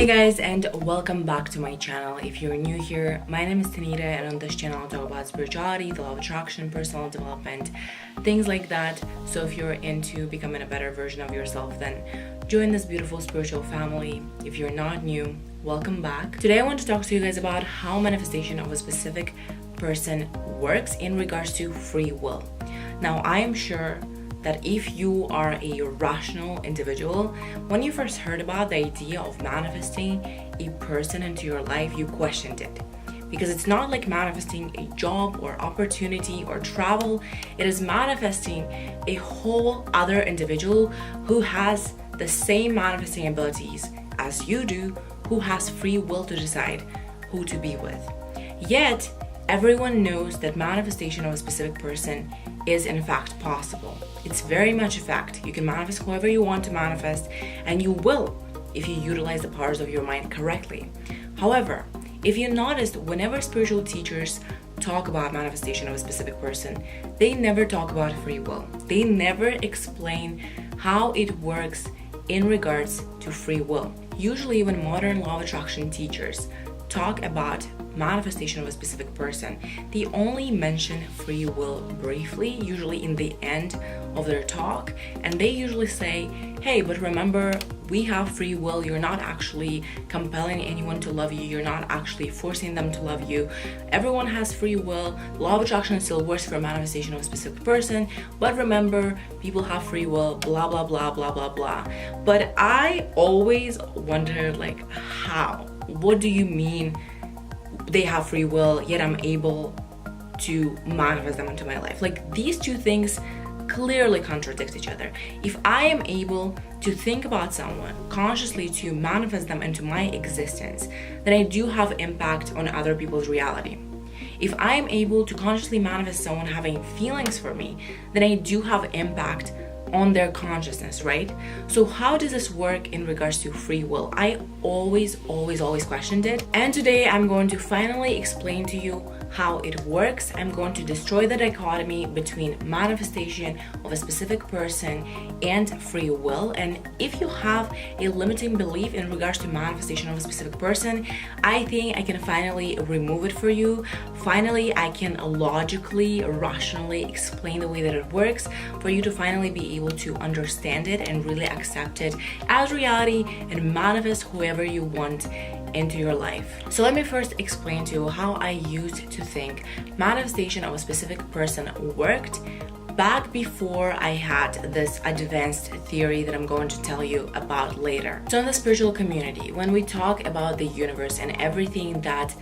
Hey guys, and welcome back to my channel. If you're new here, my name is Tanita, and on this channel I'll talk about spirituality, the law of attraction, personal development, things like that. So if you're into becoming a better version of yourself, then join this beautiful spiritual family. If you're not new, welcome back. Today I want to talk to you guys about how manifestation of a specific person works in regards to free will. Now, I am sure that if you are a rational individual, when you first heard about the idea of manifesting a person into your life, you questioned it. Because it's not like manifesting a job or opportunity or travel, it is manifesting a whole other individual who has the same manifesting abilities as you do, who has free will to decide who to be with. Yet, everyone knows that manifestation of a specific person is in fact possible. It's very much a fact. You can manifest whoever you want to manifest, and you will if you utilize the powers of your mind correctly. However, if you noticed, whenever spiritual teachers talk about manifestation of a specific person, they never talk about free will. They never explain how it works in regards to free will. Usually when modern law of attraction teachers talk about manifestation of a specific person, they only mention free will briefly, usually in the end of their talk, and they usually say, hey, but remember, we have free will. You're not actually compelling anyone to love you. You're not actually forcing them to love you. Everyone has free will. Law of attraction still works for manifestation of a specific person, but remember, people have free will, blah blah blah blah blah blah. But I always wondered, like, how? What do you mean they have free will, yet I'm able to manifest them into my life? Like, these two things clearly contradict each other. If I am able to think about someone consciously to manifest them into my existence, then I do have impact on other people's reality. If I am able to consciously manifest someone having feelings for me, then I do have impact on their consciousness, right? So how does this work in regards to free will? I always questioned it, and today I'm going to finally explain to you how it works. I'm going to destroy the dichotomy between manifestation of a specific person and free will. And if you have a limiting belief in regards to manifestation of a specific person, I think I can finally remove it for you. Finally, I can logically, rationally explain the way that it works for you to finally be able to understand it and really accept it as reality and manifest whoever you want into your life. So let me first explain to you how I used to think manifestation of a specific person worked back before I had this advanced theory that I'm going to tell you about later. So in the spiritual community, when we talk about the universe and everything that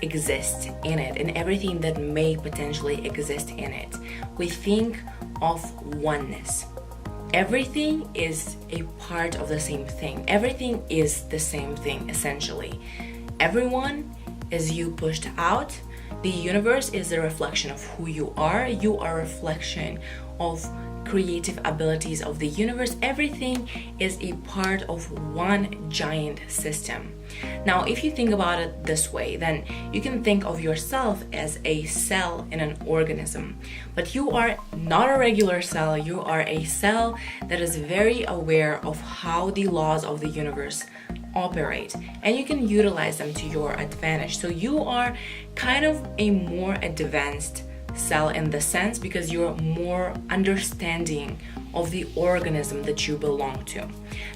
exists in it and everything that may potentially exist in it, we think of oneness. Everything is a part of the same thing. Everything is the same thing, essentially. Everyone is you pushed out. The universe is a reflection of who you are. You are a reflection of creative abilities of the universe. Everything is a part of one giant system. Now, if you think about it this way, then you can think of yourself as a cell in an organism. But you are not a regular cell. You are a cell that is very aware of how the laws of the universe operate, and you can utilize them to your advantage. So you are kind of a more advanced cell in the sense, because you're more understanding of the organism that you belong to.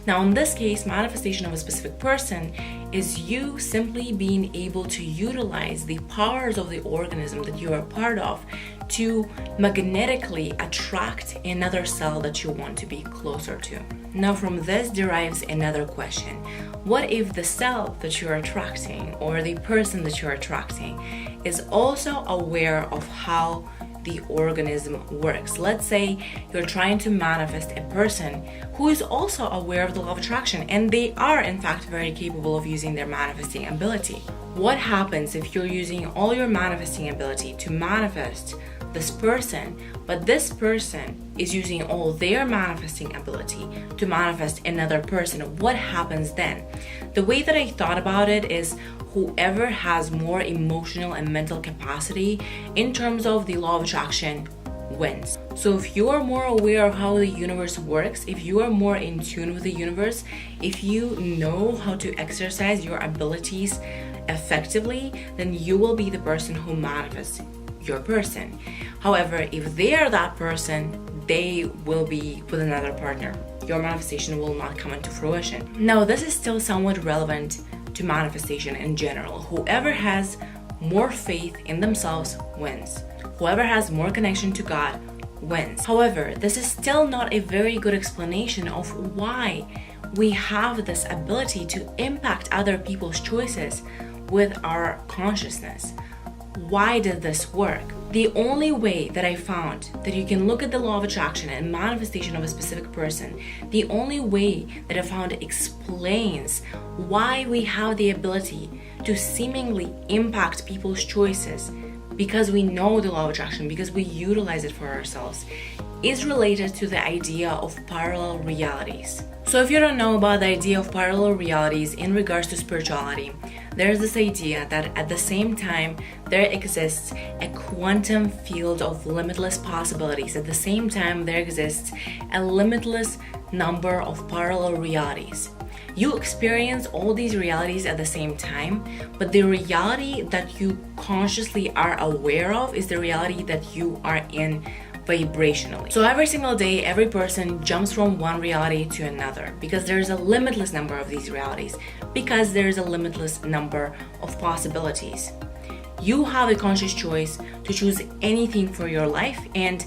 Now, in this case, manifestation of a specific person is you simply being able to utilize the powers of the organism that you are part of to magnetically attract another cell that you want to be closer to. Now, from this derives another question. What if the cell that you're attracting or the person that you're attracting is also aware of how the organism works? Let's say you're trying to manifest a person who is also aware of the law of attraction, and they are in fact very capable of using their manifesting ability. What happens if you're using all your manifesting ability to manifest this person, but this person is using all their manifesting ability to manifest another person? What happens then? The way that I thought about it is whoever has more emotional and mental capacity in terms of the law of attraction wins. So if you are more aware of how the universe works, if you are more in tune with the universe, if you know how to exercise your abilities effectively, then you will be the person who manifests your person. However, if they are that person, they will be with another partner. Your manifestation will not come into fruition. Now, this is still somewhat relevant to manifestation in general. Whoever has more faith in themselves wins. Whoever has more connection to God wins. However, this is still not a very good explanation of why we have this ability to impact other people's choices with our consciousness. Why did this work? The only way that I found that you can look at the law of attraction and manifestation of a specific person, the only way that I found explains why we have the ability to seemingly impact people's choices, because we know the law of attraction, because we utilize it for ourselves, is related to the idea of parallel realities. So if you don't know about the idea of parallel realities in regards to spirituality, there's this idea that at the same time there exists a quantum field of limitless possibilities. At the same time there exists a limitless number of parallel realities. You experience all these realities at the same time, but the reality that you consciously are aware of is the reality that you are in vibrationally. So every single day, every person jumps from one reality to another because there's a limitless number of these realities, because there's a limitless number of possibilities. You have a conscious choice to choose anything for your life, and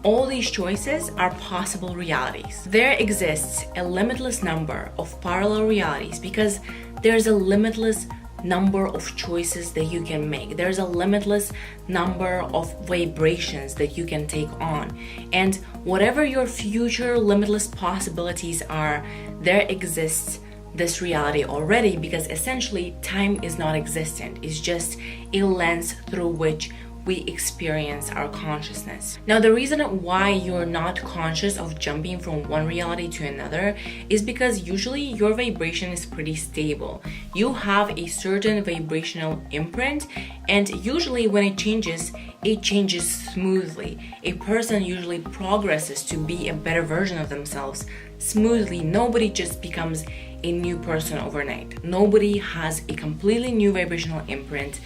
all these choices are possible realities. There exists a limitless number of parallel realities because there's a limitless number of choices that you can make. There's a limitless number of vibrations that you can take on. And whatever your future limitless possibilities are, there exists this reality already, because essentially time is not existent. It's just a lens through which we experience our consciousness. Now, the reason why you're not conscious of jumping from one reality to another is because usually your vibration is pretty stable. You have a certain vibrational imprint, and usually when it changes smoothly. A person usually progresses to be a better version of themselves smoothly. Nobody just becomes a new person overnight. Nobody has a completely new vibrational imprint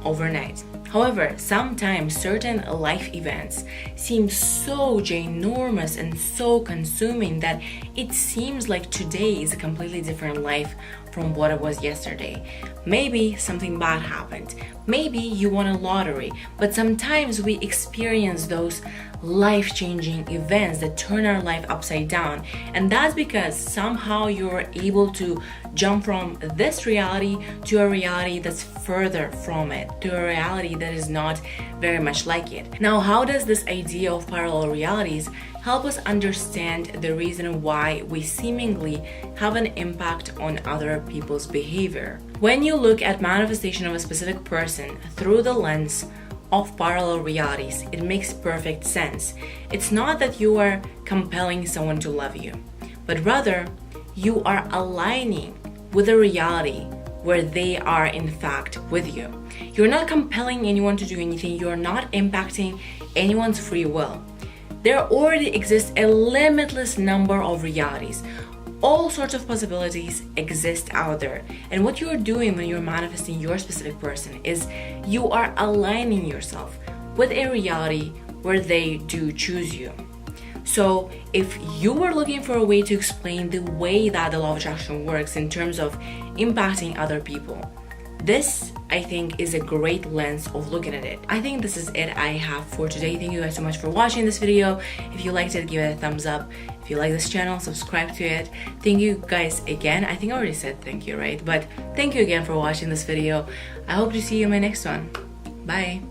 overnight. However, sometimes certain life events seem so ginormous and so consuming that it seems like today is a completely different life from what it was yesterday. Maybe something bad happened. Maybe you won a lottery. But sometimes we experience those life-changing events that turn our life upside down. And that's because somehow you're able to jump from this reality to a reality that's further from it, to a reality that is not very much like it. Now, how does this idea of parallel realities help us understand the reason why we seemingly have an impact on other people's behavior? When you look at manifestation of a specific person through the lens of parallel realities, it makes perfect sense. It's not that you are compelling someone to love you, but rather you are aligning with a reality where they are in fact with you. You're not compelling anyone to do anything. You're not impacting anyone's free will. There already exists a limitless number of realities. All sorts of possibilities exist out there. And what you're doing when you're manifesting your specific person is you are aligning yourself with a reality where they do choose you. So if you were looking for a way to explain the way that the law of attraction works in terms of impacting other people, this, I think, is a great lens of looking at it. I think this is it I have for today. Thank you guys so much for watching this video. If you liked it, give it a thumbs up. If you like this channel, subscribe to it. Thank you guys again. I think I already said thank you, right? But thank you again for watching this video. I hope to see you in my next one. Bye.